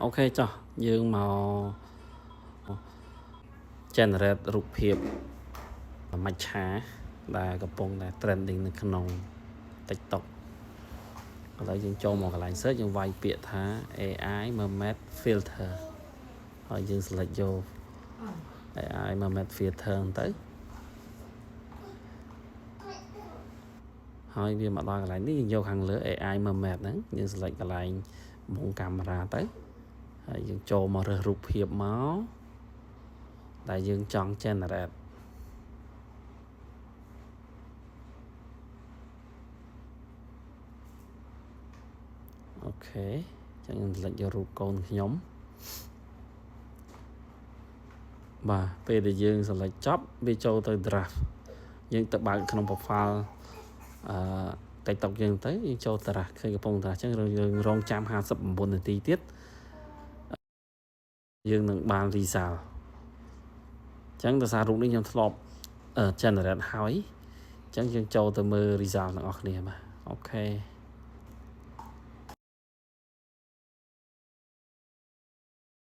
ok cho dương màu generate រូបភាពមច្ឆាដែលកំពុងតែ trending នៅក្នុង TikTok ឥឡូវយើងចូលមកកន្លែង search យើងវាយពាក្យថា AI Mermaid Filter ហើយយើង select យក AI Mermaid Filter ទៅហើយវាមកដល់កន្លែងនេះយើងយកខាងលើ AI Mermaid ហ្នឹងយើង select កន្លែងមុខកាមេរ៉ាទៅហើយយើងចូលមករើសរូបភាពមកដែលយើងចង់ generate អូខេចឹងខ្ញុំ select យករូបកូនខ្ញុំបាទពេលដែលយើង select ចប់វាចូលទៅ draft យើងទៅបើកក្នុង profile TikTok យើងទៅយើងចូល draft ឃើញកំពុងdraft ចឹងយើងរងចាំ59នាទីទៀតយើងនឹងបាន result ចឹងដោយសាររូបនេះខ្ញុំធ្លាប់ generate ហើយចឹងយើងចូលទៅមើល result ទាំងអស់គ្នាបាទអូខេ